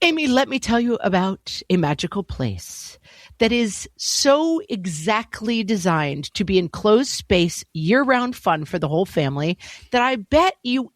Amy, let me tell you about a magical place that is so exactly designed to be enclosed space, year-round fun for the whole family that I bet you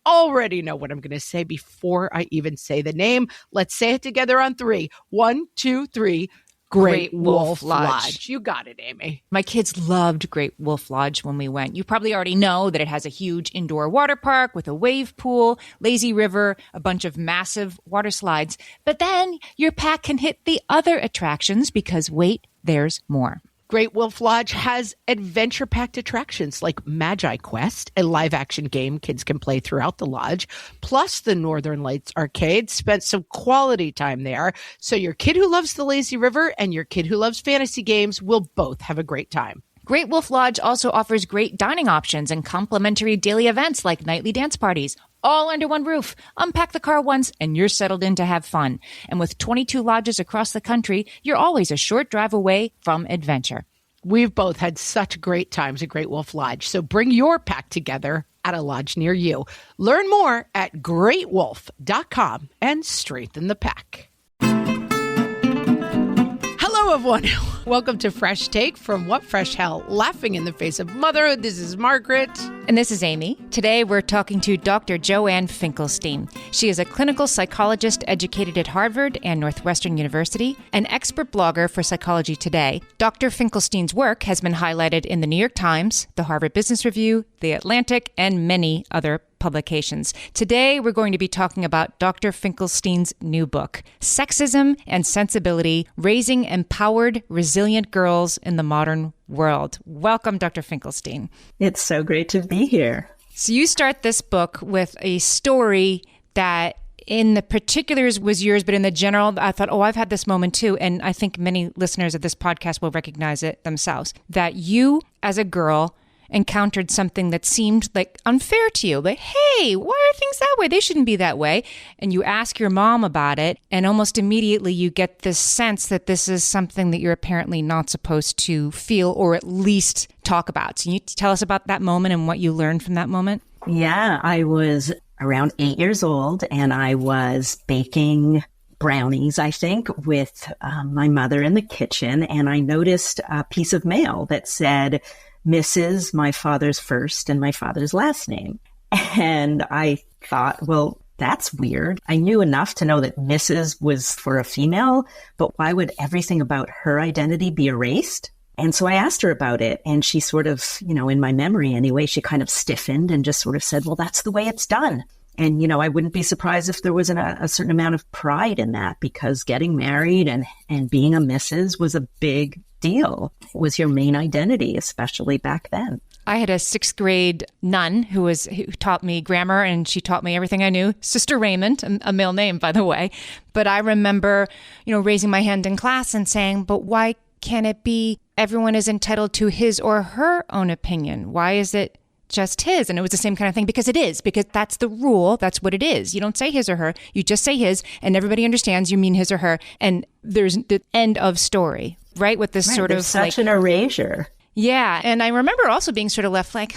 already know what I'm going to say before I even say the name. Let's say it together on 3. 1, 2, 3. Great Wolf Lodge. You got it, Amy. My kids loved Great Wolf Lodge when we went. You probably already know that it has a huge indoor water park with a wave pool, lazy river, a bunch of massive water slides. But then your pack can hit the other attractions because, wait, there's more. Great Wolf Lodge has adventure-packed attractions like Magi Quest, a live-action game kids can play throughout the lodge, plus the Northern Lights Arcade. Spent some quality time there, so your kid who loves the lazy river and your kid who loves fantasy games will both have a great time. Great Wolf Lodge also offers great dining options and complimentary daily events like nightly dance parties. All under one roof. Unpack the car once and you're settled in to have fun. And with 22 lodges across the country, you're always a short drive away from adventure. We've both had such great times at Great Wolf Lodge, so bring your pack together at a lodge near you. Learn more at greatwolf.com and strengthen the pack. Hello, everyone. Welcome to Fresh Take from What Fresh Hell, laughing in the face of motherhood. This is Margaret. And this is Amy. Today, we're talking to Dr. Joanne Finkelstein. She is a clinical psychologist educated at Harvard and Northwestern University, an expert blogger for Psychology Today. Dr. Finkelstein's work has been highlighted in the New York Times, the Harvard Business Review, the Atlantic, and many other publications. Today, we're going to be talking about Dr. Finkelstein's new book, Sexism and Sensibility, Raising Empowered, Resilient Girls in the Modern World. Welcome, Dr. Finkelstein. It's so great to be here. So you start this book with a story that in the particulars was yours, but in the general, I thought, I've had this moment too. And I think many listeners of this podcast will recognize it themselves, that you as a girl encountered something that seemed like unfair to you. Like, hey, why are things that way? They shouldn't be that way. And you ask your mom about it, and almost immediately you get this sense that this is something that you're apparently not supposed to feel or at least talk about. So you tell us about that moment and what you learned from that moment? Yeah, I was around 8 years old and I was baking brownies, I think, with my mother in the kitchen. And I noticed a piece of mail that said, Mrs., my father's first and my father's last name. And I thought, well, that's weird. I knew enough to know that Mrs. was for a female, but why would everything about her identity be erased? And so I asked her about it, and she sort of, in my memory anyway, she kind of stiffened and just sort of said, well, that's the way it's done. And, I wouldn't be surprised if there was a certain amount of pride in that, because getting married and being a Mrs. was a big deal. It was your main identity, especially back then. I had a 6th grade nun who taught me grammar, and she taught me everything I knew. Sister Raymond, a male name, by the way. But I remember, raising my hand in class and saying, but why can't it be everyone is entitled to his or her own opinion? Why is it just his? And it was the same kind of thing, because that's the rule. That's what it is. You don't say his or her. You just say his, and everybody understands you mean his or her. And there's the end of story, right? With this sort of such an erasure. Yeah. And I remember also being sort of left like,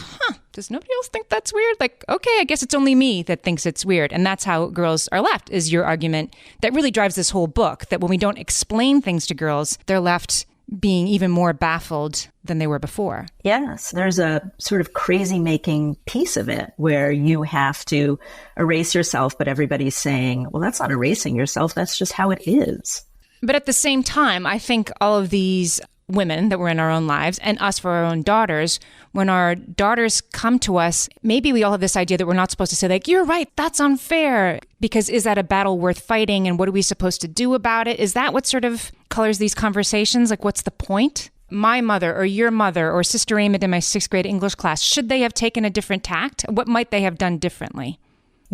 does nobody else think that's weird? Like, okay, I guess it's only me that thinks it's weird. And that's how girls are left, is your argument that really drives this whole book, that when we don't explain things to girls, they're left being even more baffled than they were before. Yes, there's a sort of crazy-making piece of it where you have to erase yourself, but everybody's saying, well, that's not erasing yourself, that's just how it is. But at the same time, I think all of these women that were in our own lives, and us for our own daughters, when our daughters come to us, maybe we all have this idea that we're not supposed to say, like, you're right, that's unfair. Because is that a battle worth fighting? And what are we supposed to do about it? Is that what sort of colors these conversations? Like, what's the point? My mother or your mother or Sister Amy in my 6th grade English class, should they have taken a different tact? What might they have done differently?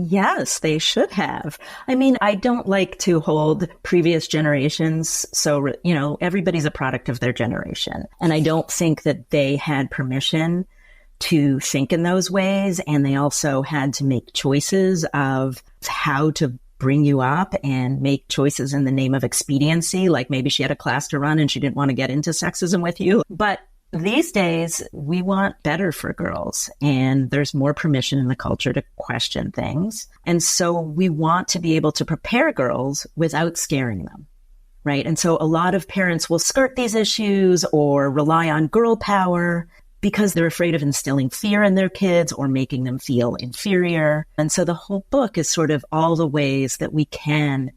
Yes, they should have. I mean, I don't like to hold previous generations. So, everybody's a product of their generation. And I don't think that they had permission to think in those ways. And they also had to make choices of how to bring you up and make choices in the name of expediency. Like maybe she had a class to run and she didn't want to get into sexism with you. But These days, we want better for girls, and there's more permission in the culture to question things. And so we want to be able to prepare girls without scaring them, right? And so a lot of parents will skirt these issues or rely on girl power because they're afraid of instilling fear in their kids or making them feel inferior. And so the whole book is sort of all the ways that we can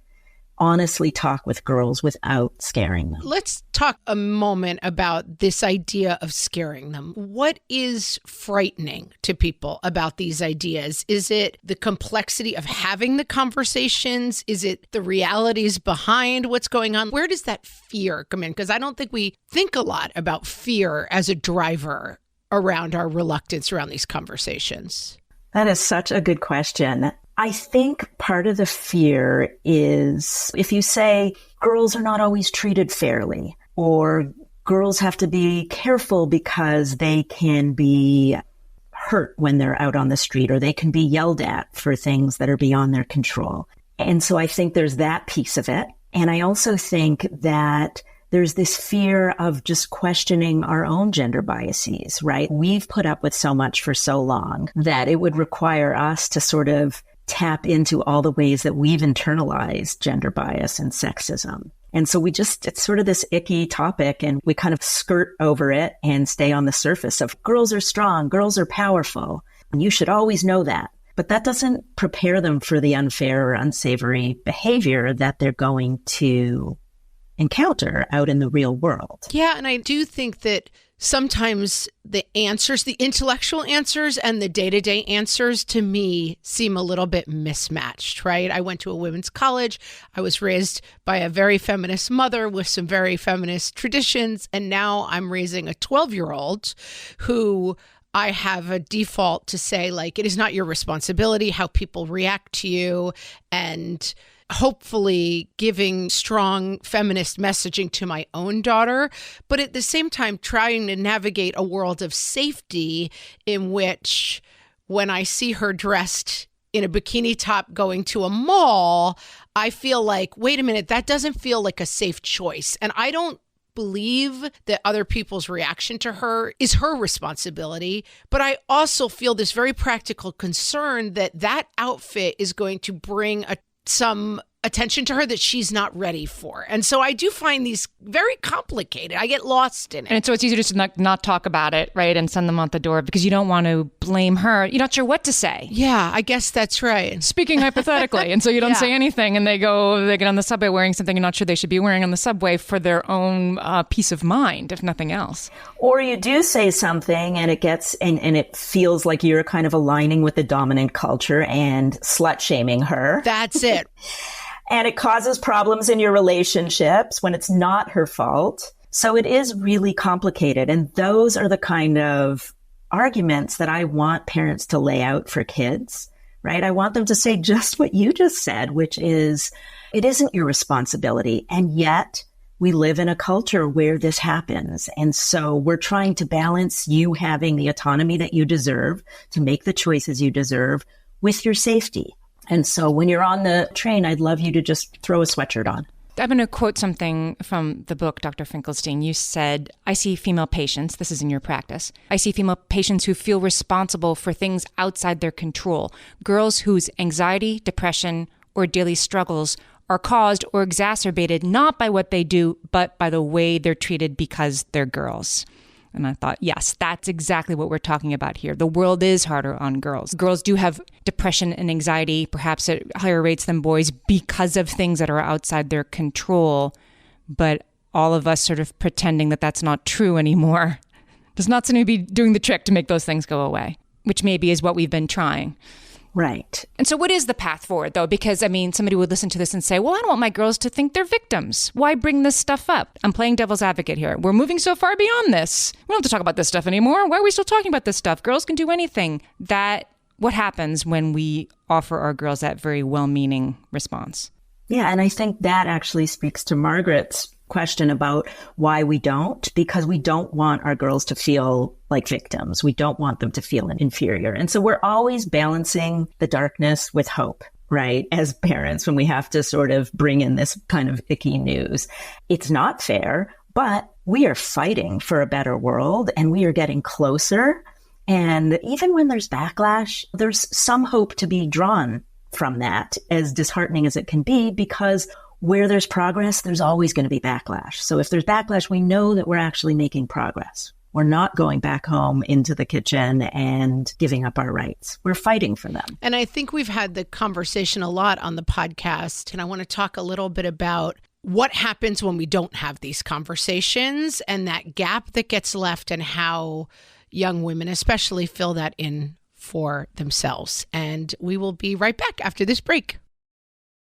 honestly talk with girls without scaring them. Let's talk a moment about this idea of scaring them. What is frightening to people about these ideas? Is it the complexity of having the conversations? Is it the realities behind what's going on? Where does that fear come in? Because I don't think we think a lot about fear as a driver around our reluctance around these conversations. That is such a good question. I think part of the fear is if you say girls are not always treated fairly, or girls have to be careful because they can be hurt when they're out on the street, or they can be yelled at for things that are beyond their control. And so I think there's that piece of it. And I also think that there's this fear of just questioning our own gender biases, right? We've put up with so much for so long that it would require us to sort of tap into all the ways that we've internalized gender bias and sexism. And so it's sort of this icky topic, and we kind of skirt over it and stay on the surface of girls are strong, girls are powerful, and you should always know that. But that doesn't prepare them for the unfair or unsavory behavior that they're going to encounter out in the real world. Yeah, and I do think that sometimes the answers, the intellectual answers and the day-to-day answers to me seem a little bit mismatched, right? I went to a women's college. I was raised by a very feminist mother with some very feminist traditions. And now I'm raising a 12-year-old who I have a default to say, like, it is not your responsibility how people react to you, and hopefully giving strong feminist messaging to my own daughter, but at the same time trying to navigate a world of safety in which when I see her dressed in a bikini top going to a mall, I feel like, wait a minute, that doesn't feel like a safe choice. And I don't believe that other people's reaction to her is her responsibility, but I also feel this very practical concern that that outfit is going to bring some attention to her that she's not ready for. And so I do find these very complicated. I get lost in it. And so it's easier just to not talk about it, right? And send them out the door because you don't want to blame her. You're not sure what to say. Yeah, I guess that's right. Speaking hypothetically. And so you don't say anything, and they get on the subway wearing something you're not sure they should be wearing on the subway for their own peace of mind, if nothing else. Or you do say something and it gets, and it feels like you're kind of aligning with the dominant culture and slut shaming her. That's it. And it causes problems in your relationships when it's not her fault. So it is really complicated. And those are the kind of arguments that I want parents to lay out for kids, right? I want them to say just what you just said, which is, it isn't your responsibility. And yet we live in a culture where this happens. And so we're trying to balance you having the autonomy that you deserve to make the choices you deserve with your safety. And so when you're on the train, I'd love you to just throw a sweatshirt on. I'm going to quote something from the book, Dr. Finkelstein. You said, I see female patients, this is in your practice, I see female patients who feel responsible for things outside their control. Girls whose anxiety, depression, or daily struggles are caused or exacerbated not by what they do, but by the way they're treated because they're girls. And I thought, yes, that's exactly what we're talking about here. The world is harder on girls. Girls do have depression and anxiety, perhaps at higher rates than boys, because of things that are outside their control. But all of us sort of pretending that that's not true anymore does not seem to be doing the trick to make those things go away, which maybe is what we've been trying. Right. And so what is the path forward, though? Because, I mean, somebody would listen to this and say, well, I don't want my girls to think they're victims. Why bring this stuff up? I'm playing devil's advocate here. We're moving so far beyond this. We don't have to talk about this stuff anymore. Why are we still talking about this stuff? Girls can do anything. What happens when we offer our girls that very well-meaning response? Yeah, and I think that actually speaks to Margaret's question about why we don't, because we don't want our girls to feel like victims. We don't want them to feel inferior. And so we're always balancing the darkness with hope, right? As parents, when we have to sort of bring in this kind of icky news. It's not fair, but we are fighting for a better world and we are getting closer. And even when there's backlash, there's some hope to be drawn from that, as disheartening as it can be, because where there's progress, there's always going to be backlash. So if there's backlash, we know that we're actually making progress. We're not going back home into the kitchen and giving up our rights. We're fighting for them. And I think we've had the conversation a lot on the podcast, and I want to talk a little bit about what happens when we don't have these conversations and that gap that gets left and how young women especially fill that in for themselves. And we will be right back after this break.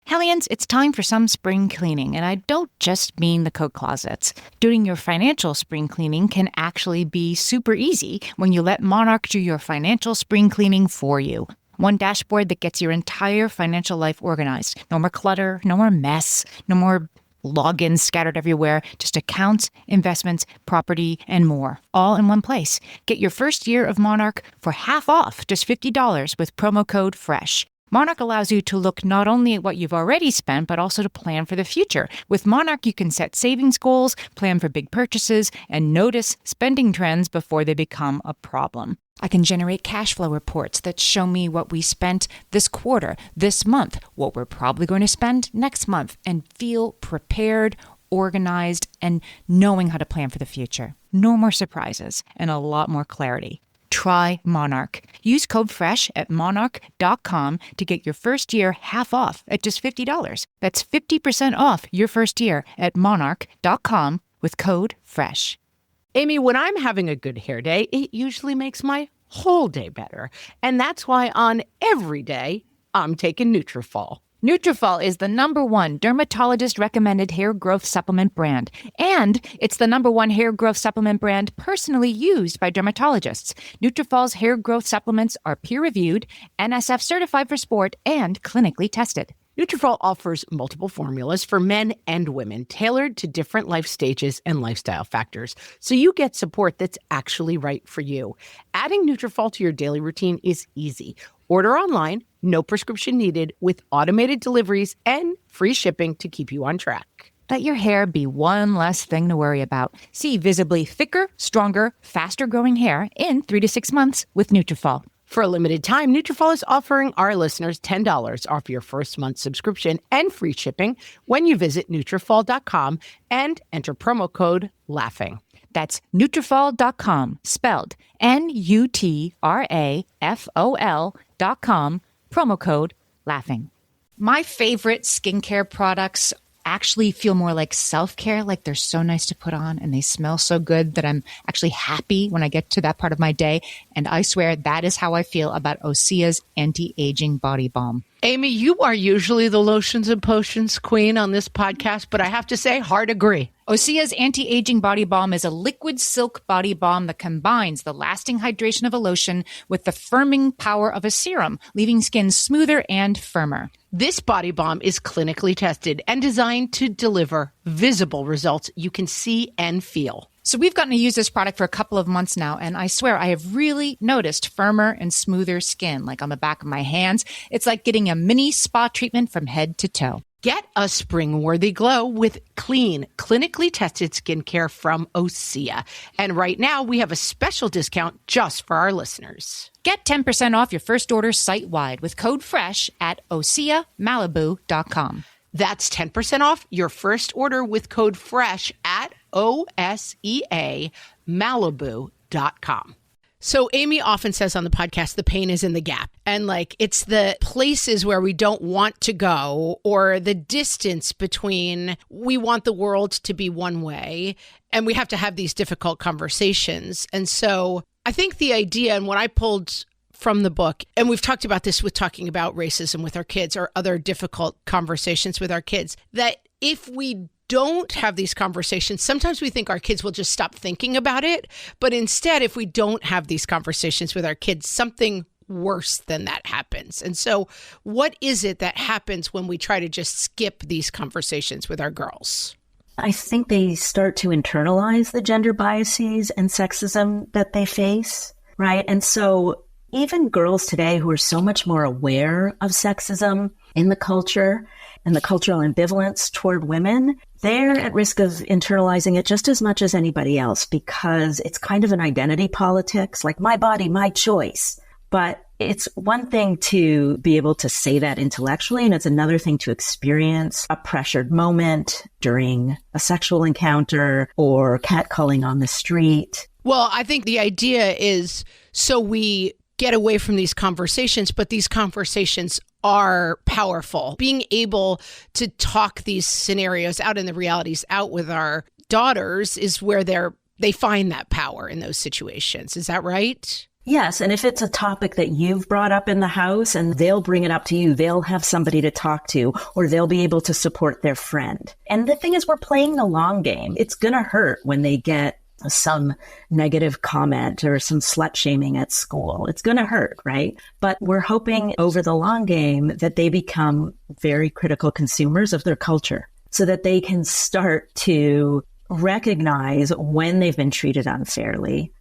Hellions, it's time for some spring cleaning, and I don't just mean the coat closets. Doing your financial spring cleaning can actually be super easy when you let Monarch do your financial spring cleaning for you. One dashboard that gets your entire financial life organized. No more clutter, no more mess, no more logins scattered everywhere, just accounts, investments, property, and more, all in one place. Get your first year of Monarch for half off, just $50 with promo code FRESH. Monarch allows you to look not only at what you've already spent, but also to plan for the future. With Monarch, you can set savings goals, plan for big purchases, and notice spending trends before they become a problem. I can generate cash flow reports that show me what we spent this quarter, this month, what we're probably going to spend next month, and feel prepared, organized, and knowing how to plan for the future. No more surprises and a lot more clarity. Try Monarch. Use code FRESH at monarch.com to get your first year half off at just $50. That's 50% off your first year at monarch.com with code FRESH. Amy, when I'm having a good hair day, it usually makes my whole day better. And that's why on every day, I'm taking Nutrafol. Nutrafol is the #1 dermatologist-recommended hair growth supplement brand. And it's the #1 hair growth supplement brand personally used by dermatologists. Nutrafol's hair growth supplements are peer-reviewed, NSF certified for sport, and clinically tested. Nutrafol offers multiple formulas for men and women, tailored to different life stages and lifestyle factors, so you get support that's actually right for you. Adding Nutrafol to your daily routine is easy. Order online, no prescription needed, with automated deliveries and free shipping to keep you on track. Let your hair be one less thing to worry about. See visibly thicker, stronger, faster-growing hair in 3 to 6 months with Nutrafol. For a limited time, Nutrafol is offering our listeners $10 off your first month subscription and free shipping when you visit Nutrafol.com and enter promo code LAUGHING. That's Nutrafol.com, spelled Nutrafol.com, promo code LAUGHING. My favorite skincare products actually feel more like self-care, like they're so nice to put on and they smell so good that I'm actually happy when I get to that part of my day. And I swear that is how I feel about Osea's anti-aging body balm. Amy, you are usually the lotions and potions queen on this podcast, but I have to say, hard agree. Osea's anti-aging body balm is a liquid silk body balm that combines the lasting hydration of a lotion with the firming power of a serum, leaving skin smoother and firmer. This body balm is clinically tested and designed to deliver visible results you can see and feel. So we've gotten to use this product for a couple of months now, and I swear I have really noticed firmer and smoother skin, like on the back of my hands. It's like getting a mini spa treatment from head to toe. Get a spring-worthy glow with clean, clinically tested skincare from Osea. And right now, we have a special discount just for our listeners. Get 10% off your first order site-wide with code FRESH at OseaMalibu.com. That's 10% off your first order with code FRESH at OSEAMalibu.com. So Amy often says on the podcast, the pain is in the gap. And like, it's the places where we don't want to go, or the distance between we want the world to be one way and we have to have these difficult conversations. And so I think the idea, and what I pulled from the book, and we've talked about this with talking about racism with our kids or other difficult conversations with our kids, that if we don't have these conversations, sometimes we think our kids will just stop thinking about it. But instead, if we don't have these conversations with our kids, something worse than that happens. And so what is it that happens when we try to just skip these conversations with our girls? I think they start to internalize the gender biases and sexism that they face, right? And so even girls today who are so much more aware of sexism in the culture, and the cultural ambivalence toward women, they're at risk of internalizing it just as much as anybody else because it's kind of an identity politics, like my body, my choice. But it's one thing to be able to say that intellectually, and it's another thing to experience a pressured moment during a sexual encounter or catcalling on the street. Well, I think the idea is so we get away from these conversations, but these conversations are powerful. Being able to talk these scenarios out and the realities out with our daughters is where they find that power in those situations. Is that right? Yes. And if it's a topic that you've brought up in the house and they'll bring it up to you, they'll have somebody to talk to, or they'll be able to support their friend. And the thing is, we're playing the long game. It's going to hurt when they get some negative comment or some slut shaming at school. It's going to hurt, right? But we're hoping over the long game that they become very critical consumers of their culture so that they can start to recognize when they've been treated unfairly,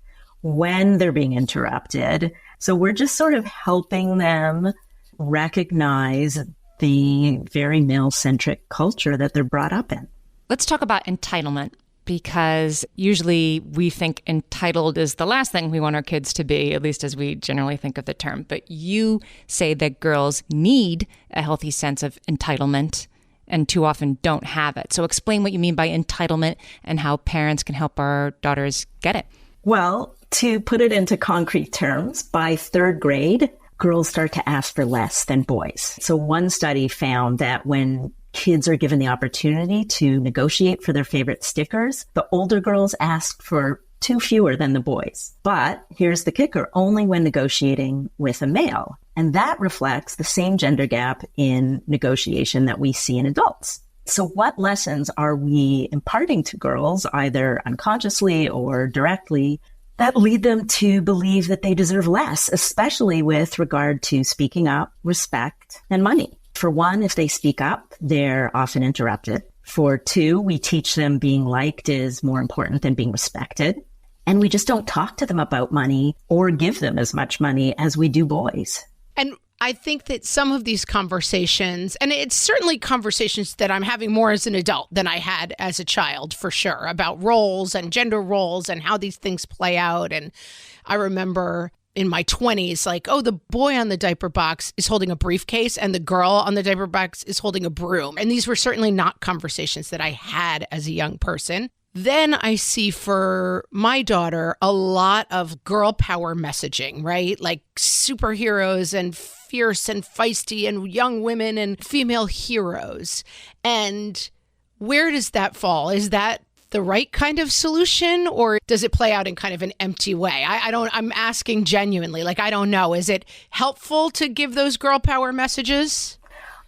when they're being interrupted. So we're just sort of helping them recognize the very male-centric culture that they're brought up in. Let's talk about entitlement, because usually we think entitled is the last thing we want our kids to be, at least as we generally think of the term. But you say that girls need a healthy sense of entitlement and too often don't have it. So explain what you mean by entitlement and how parents can help our daughters get it. Well, to put it into concrete terms, by third grade, girls start to ask for less than boys. So one study found that when kids are given the opportunity to negotiate for their favorite stickers, the older girls ask for 2 fewer than the boys. But here's the kicker, only when negotiating with a male. And that reflects the same gender gap in negotiation that we see in adults. So what lessons are we imparting to girls, either unconsciously or directly, that lead them to believe that they deserve less, especially with regard to speaking up, respect, and money? For one, if they speak up, they're often interrupted. For two, we teach them being liked is more important than being respected. And we just don't talk to them about money or give them as much money as we do boys. And I think that some of these conversations, and it's certainly conversations that I'm having more as an adult than I had as a child, for sure, about roles and gender roles and how these things play out. And I remember in my 20s, like, oh, the boy on the diaper box is holding a briefcase and the girl on the diaper box is holding a broom. And these were certainly not conversations that I had as a young person. Then I see for my daughter a lot of girl power messaging, right? Like superheroes and fierce and feisty and young women and female heroes. And where does that fall? Is that the right kind of solution, or does it play out in kind of an empty way? I'm asking genuinely, like, I don't know. Is it helpful to give those girl power messages?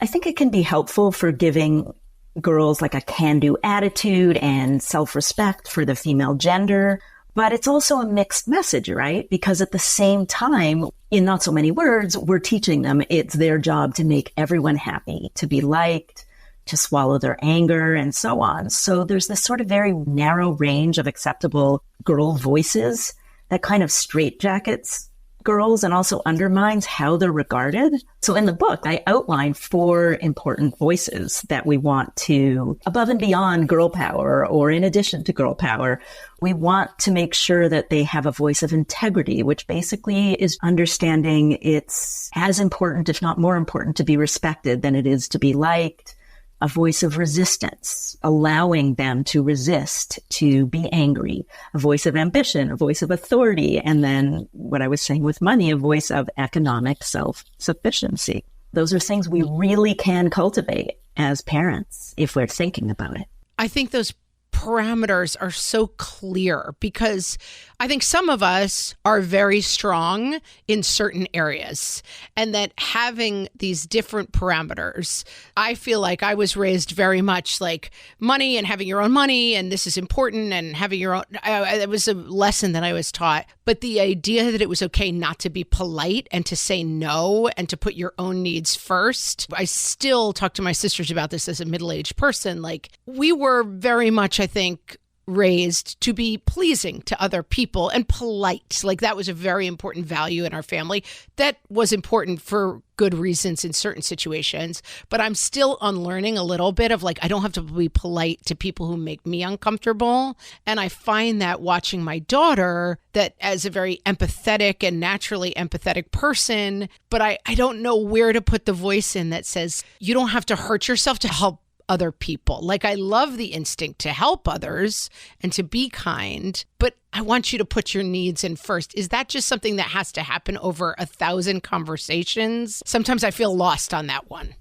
I think it can be helpful for giving girls like a can-do attitude and self-respect for the female gender. But it's also a mixed message, right? Because at the same time, in not so many words, we're teaching them it's their job to make everyone happy, to be liked, to swallow their anger, and so on. So there's this sort of very narrow range of acceptable girl voices that kind of straitjackets girls and also undermines how they're regarded. So in the book, I outline 4 important voices that we want to, above and beyond girl power or in addition to girl power, we want to make sure that they have a voice of integrity, which basically is understanding it's as important, if not more important, to be respected than it is to be liked. A voice of resistance, allowing them to resist, to be angry, a voice of ambition, a voice of authority, and then what I was saying with money, a voice of economic self-sufficiency. Those are things we really can cultivate as parents if we're thinking about it. I think those parameters are so clear because I think some of us are very strong in certain areas, and that having these different parameters, I feel like I was raised very much like money and having your own money, and this is important, and having your own, it was a lesson that I was taught. But the idea that it was okay not to be polite and to say no and to put your own needs first. I still talk to my sisters about this as a middle-aged person. Like, we were very much, I think, raised to be pleasing to other people and polite. Like that was a very important value in our family. That was important for good reasons in certain situations, but I'm still unlearning a little bit of like, I don't have to be polite to people who make me uncomfortable. And I find that watching my daughter, that as a very empathetic and naturally empathetic person, but I don't know where to put the voice in that says, you don't have to hurt yourself to help other people. Like I love the instinct to help others and to be kind, but I want you to put your needs in first. Is that just something that has to happen over 1,000 conversations? Sometimes I feel lost on that one.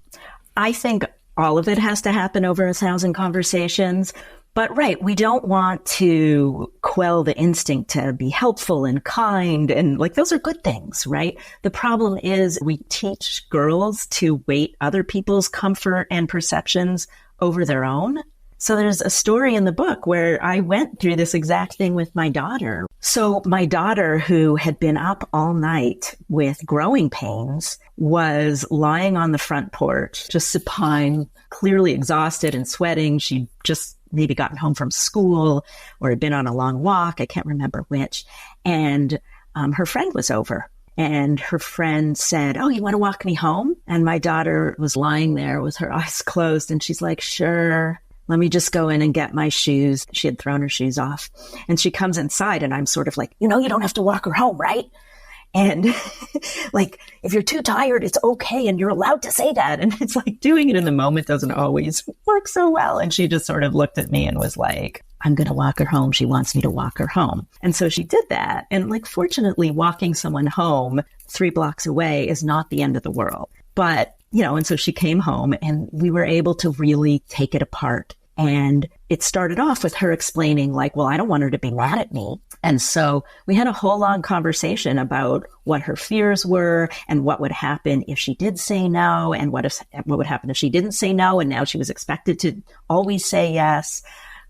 I think all of it has to happen over 1,000 conversations. But right, we don't want to quell the instinct to be helpful and kind, and like those are good things, right? The problem is we teach girls to weight other people's comfort and perceptions over their own. So there's a story in the book where I went through this exact thing with my daughter. So my daughter, who had been up all night with growing pains, was lying on the front porch, just supine, clearly exhausted and sweating. She just maybe gotten home from school or had been on a long walk. I can't remember which. And her friend was over. And her friend said, "Oh, you want to walk me home?" And my daughter was lying there with her eyes closed. And she's like, "Sure. Let me just go in and get my shoes." She had thrown her shoes off. And she comes inside and I'm sort of like, you don't have to walk her home, right? And like, if you're too tired, it's okay. And you're allowed to say that. And it's like doing it in the moment doesn't always work so well. And she just sort of looked at me and was like, "I'm going to walk her home. She wants me to walk her home." And so she did that. And like, fortunately, walking someone home 3 blocks away is not the end of the world. But, and so she came home and we were able to really take it apart. And it started off with her explaining like, well, I don't want her to be mad at me. And so we had a whole long conversation about what her fears were and what would happen if she did say no, and what would happen if she didn't say no. And now she was expected to always say yes.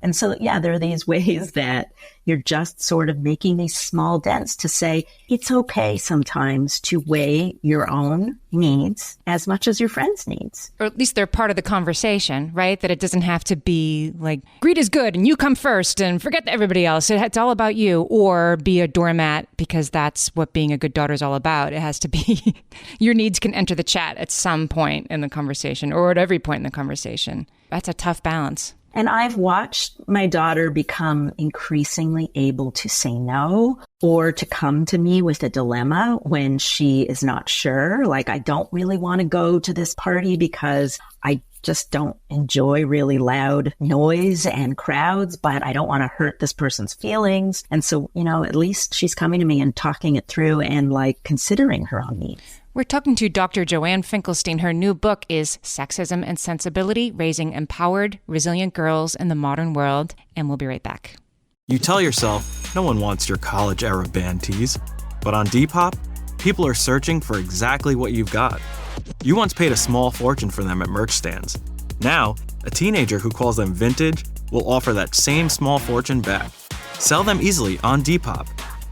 And so, yeah, there are these ways that you're just sort of making these small dents to say it's okay sometimes to weigh your own needs as much as your friends' needs. Or at least they're part of the conversation, right? That it doesn't have to be like, greed is good and you come first and forget everybody else. It's all about you, or be a doormat because that's what being a good daughter is all about. It has to be your needs can enter the chat at some point in the conversation or at every point in the conversation. That's a tough balance. And I've watched my daughter become increasingly able to say no, or to come to me with a dilemma when she is not sure. Like, I don't really want to go to this party because I just don't enjoy really loud noise and crowds, but I don't want to hurt this person's feelings. And so, at least she's coming to me and talking it through and like considering her own needs. We're talking to Dr. Joanne Finkelstein. Her new book is Sexism and Sensibility, Raising Empowered, Resilient Girls in the Modern World. And we'll be right back. You tell yourself no one wants your college-era band tees. But on Depop, people are searching for exactly what you've got. You once paid a small fortune for them at merch stands. Now, a teenager who calls them vintage will offer that same small fortune back. Sell them easily on Depop.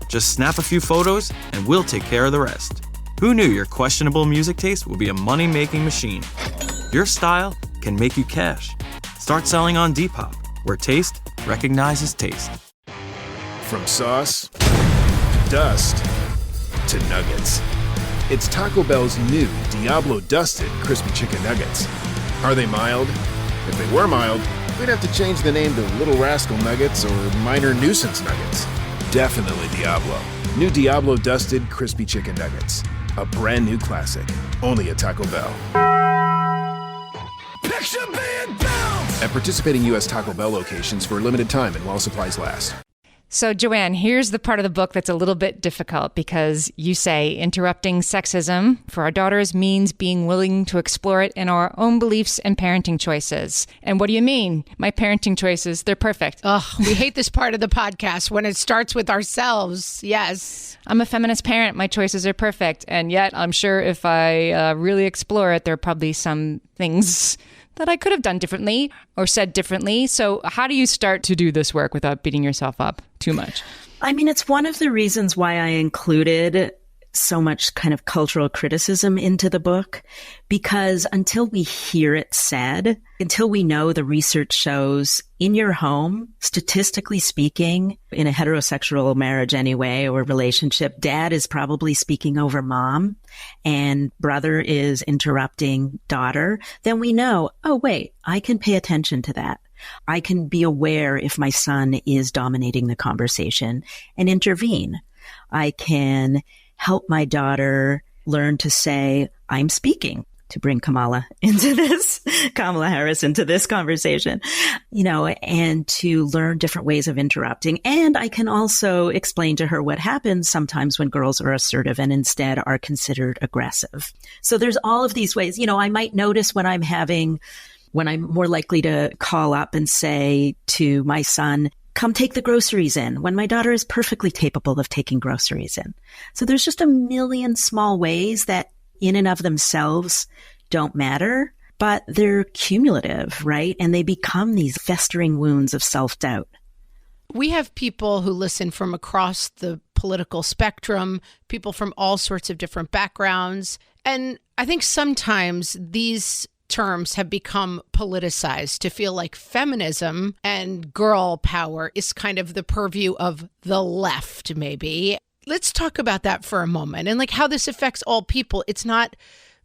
Just snap a few photos and we'll take care of the rest. Who knew your questionable music taste would be a money-making machine? Your style can make you cash. Start selling on Depop, where taste recognizes taste. From sauce to dust to nuggets. It's Taco Bell's new Diablo Dusted Crispy Chicken Nuggets. Are they mild? If they were mild, we'd have to change the name to Little Rascal Nuggets or Minor Nuisance Nuggets. Definitely Diablo. New Diablo Dusted Crispy Chicken Nuggets. A brand new classic. Only at Taco Bell. Picture being built! At participating U.S. Taco Bell locations for a limited time and while supplies last. So, Joanne, here's the part of the book that's a little bit difficult because you say interrupting sexism for our daughters means being willing to explore it in our own beliefs and parenting choices. And what do you mean? My parenting choices, they're perfect. Ugh, we hate this part of the podcast when it starts with ourselves. Yes. I'm a feminist parent. My choices are perfect. And yet I'm sure if I really explore it, there are probably some things that I could have done differently or said differently. So how do you start to do this work without beating yourself up too much? I mean, it's one of the reasons why I included so much kind of cultural criticism into the book, because until we hear it said, until we know the research shows in your home, statistically speaking, in a heterosexual marriage anyway, or relationship, dad is probably speaking over mom and brother is interrupting daughter, then we know, oh, wait, I can pay attention to that. I can be aware if my son is dominating the conversation and intervene. I can help my daughter learn to say, I'm speaking, to bring Kamala Harris into this conversation, and to learn different ways of interrupting. And I can also explain to her what happens sometimes when girls are assertive and instead are considered aggressive. So there's all of these ways. I might notice when I'm more likely to call up and say to my son, come take the groceries in, when my daughter is perfectly capable of taking groceries in. So there's just a million small ways that in and of themselves don't matter, but they're cumulative, right? And they become these festering wounds of self-doubt. We have people who listen from across the political spectrum, people from all sorts of different backgrounds. And I think sometimes these terms have become politicized to feel like feminism and girl power is kind of the purview of the left, maybe. Let's talk about that for a moment and like how this affects all people. It's not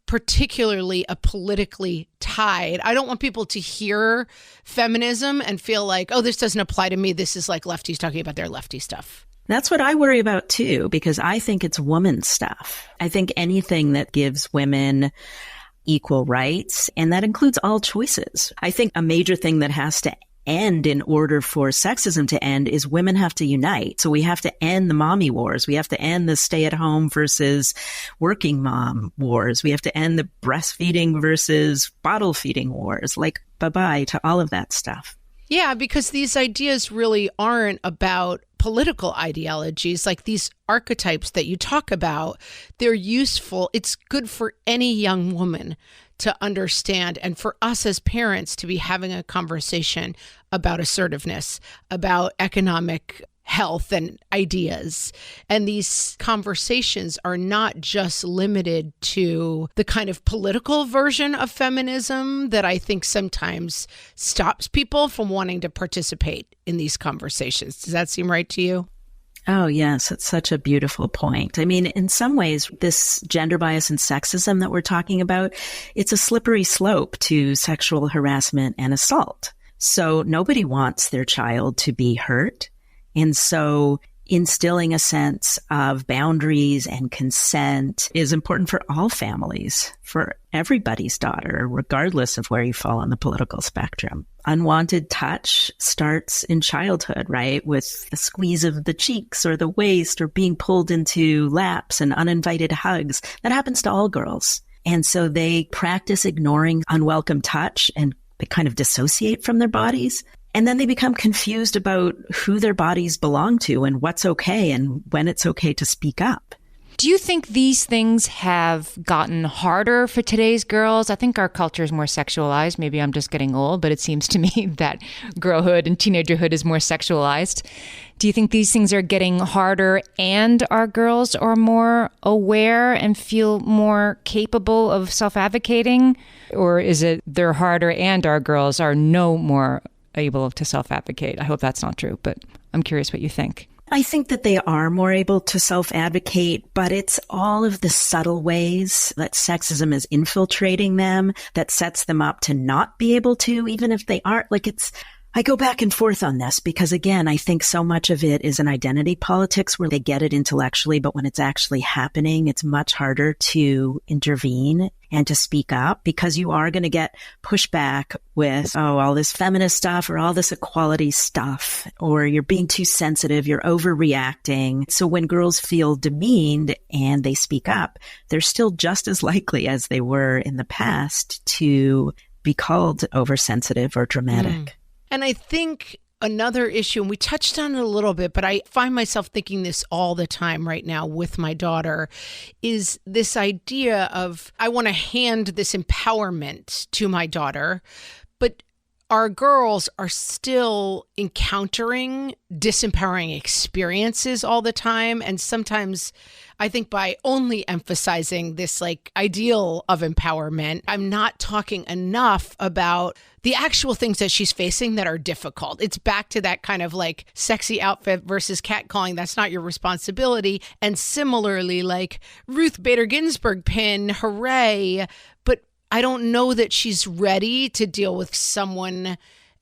particularly a politically tied. I don't want people to hear feminism and feel like, oh, this doesn't apply to me. This is like lefties talking about their lefty stuff. That's what I worry about too, because I think it's woman stuff. I think anything that gives women equal rights, and that includes all choices. I think a major thing that has to end in order for sexism to end is women have to unite. So we have to end the mommy wars. We have to end the stay-at-home versus working mom wars. We have to end the breastfeeding versus bottle feeding wars. Like, bye-bye to all of that stuff. Yeah, because these ideas really aren't about political ideologies. Like these archetypes that you talk about, they're useful. It's good for any young woman to understand, and for us as parents to be having a conversation about assertiveness, about economic health and ideas. And these conversations are not just limited to the kind of political version of feminism that I think sometimes stops people from wanting to participate in these conversations. Does that seem right to you? Oh, yes. It's such a beautiful point. I mean, in some ways, this gender bias and sexism that we're talking about, it's a slippery slope to sexual harassment and assault. So nobody wants their child to be hurt. And so instilling a sense of boundaries and consent is important for all families, for everybody's daughter, regardless of where you fall on the political spectrum. Unwanted touch starts in childhood, right? With a squeeze of the cheeks or the waist or being pulled into laps and uninvited hugs. That happens to all girls. And so they practice ignoring unwelcome touch and they kind of dissociate from their bodies. And then they become confused about who their bodies belong to and what's okay and when it's okay to speak up. Do you think these things have gotten harder for today's girls? I think our culture is more sexualized. Maybe I'm just getting old, but it seems to me that girlhood and teenagerhood is more sexualized. Do you think these things are getting harder and our girls are more aware and feel more capable of self-advocating? Or is it they're harder and our girls are no more able to self-advocate? I hope that's not true, but I'm curious what you think. I think that they are more able to self-advocate, but it's all of the subtle ways that sexism is infiltrating them that sets them up to not be able to, even if they aren't. I go back and forth on this because, again, I think so much of it is an identity politics where they get it intellectually, but when it's actually happening, it's much harder to intervene and to speak up because you are going to get pushback with, all this feminist stuff or all this equality stuff, or you're being too sensitive, you're overreacting. So when girls feel demeaned and they speak up, they're still just as likely as they were in the past to be called oversensitive or dramatic. And I think another issue, and we touched on it a little bit, but I find myself thinking this all the time right now with my daughter, is this idea of I want to hand this empowerment to my daughter, but our girls are still encountering disempowering experiences all the time. And sometimes I think by only emphasizing this like ideal of empowerment, I'm not talking enough about the actual things that she's facing that are difficult. It's back to that kind of like sexy outfit versus catcalling. That's not your responsibility. And similarly, like Ruth Bader Ginsburg pin, hooray. But I don't know that she's ready to deal with someone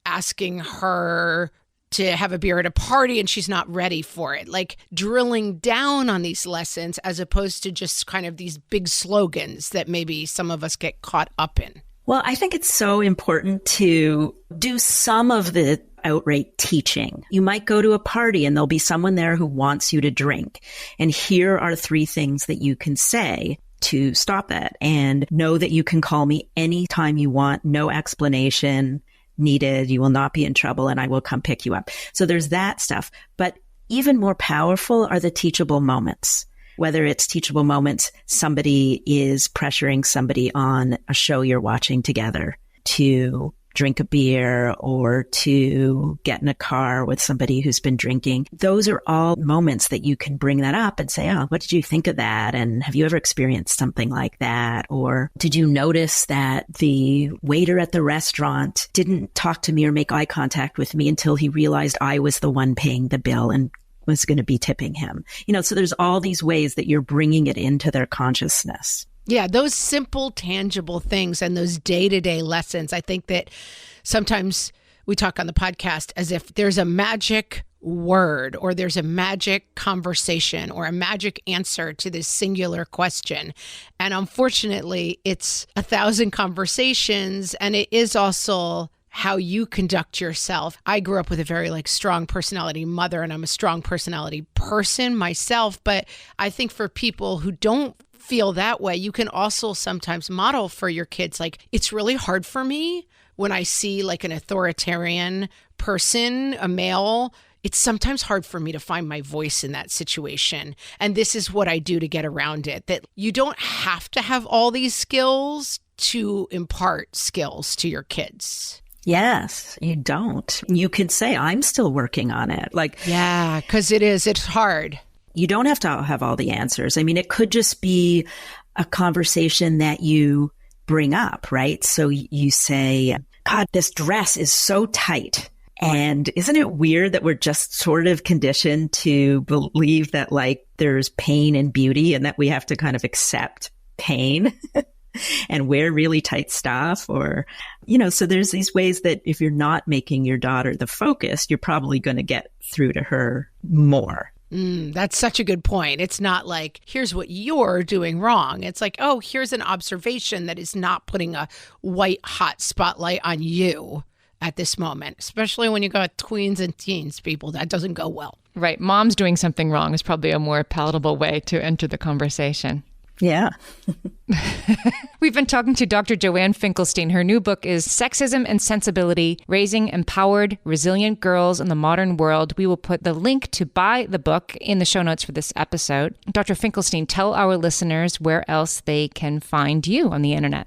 asking her to have a beer at a party and she's not ready for it. Like drilling down on these lessons as opposed to just kind of these big slogans that maybe some of us get caught up in. Well, I think it's so important to do some of the outright teaching. You might go to a party and there'll be someone there who wants you to drink. And here are 3 things that you can say to stop that. And know that you can call me anytime you want, no explanation needed. You will not be in trouble and I will come pick you up. So there's that stuff. But even more powerful are the teachable moments. Whether it's teachable moments, somebody is pressuring somebody on a show you're watching together to drink a beer or to get in a car with somebody who's been drinking. Those are all moments that you can bring that up and say, oh, what did you think of that? And have you ever experienced something like that? Or did you notice that the waiter at the restaurant didn't talk to me or make eye contact with me until he realized I was the one paying the bill and was going to be tipping him? You know, so there's all these ways that you're bringing it into their consciousness. Yeah, those simple, tangible things and those day-to-day lessons. I think that sometimes we talk on the podcast as if there's a magic word or there's a magic conversation or a magic answer to this singular question. And unfortunately, it's 1,000 conversations, and it is also how you conduct yourself. I grew up with a very strong personality mother, and I'm a strong personality person myself. But I think for people who don't feel that way, you can also sometimes model for your kids, like, it's really hard for me when I see like an authoritarian person, a male. It's sometimes hard for me to find my voice in that situation. And this is what I do to get around it. That you don't have to have all these skills to impart skills to your kids. Yes, you don't. You could say, I'm still working on it. Yeah, because it's hard. You don't have to have all the answers. I mean, it could just be a conversation that you bring up, right? So you say, God, this dress is so tight. And isn't it weird that we're just sort of conditioned to believe that there's pain and beauty and that we have to kind of accept pain and wear really tight stuff? Or, so there's these ways that if you're not making your daughter the focus, you're probably going to get through to her more. That's such a good point. It's not like, here's what you're doing wrong. It's like, oh, here's an observation that is not putting a white hot spotlight on you at this moment, especially when you got tweens and teens, people. That doesn't go well. Right. Mom's doing something wrong is probably a more palatable way to enter the conversation. Yeah. We've been talking to Dr. Joanne Finkelstein. Her new book is Sexism and Sensibility, Raising Empowered, Resilient Girls in the Modern World. We will put the link to buy the book in the show notes for this episode. Dr. Finkelstein, tell our listeners where else they can find you on the internet.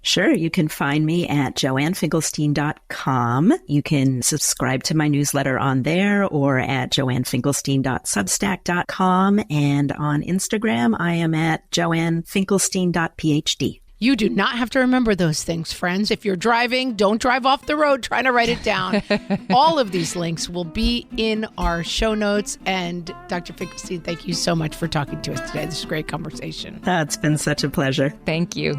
Sure. You can find me at joannefinkelstein.com. You can subscribe to my newsletter on there or at joannefinkelstein.substack.com. And on Instagram, I am at joannefinkelstein.phd. You do not have to remember those things, friends. If you're driving, don't drive off the road trying to write it down. All of these links will be in our show notes. And Dr. Finkelstein, thank you so much for talking to us today. This is a great conversation. It's been such a pleasure. Thank you.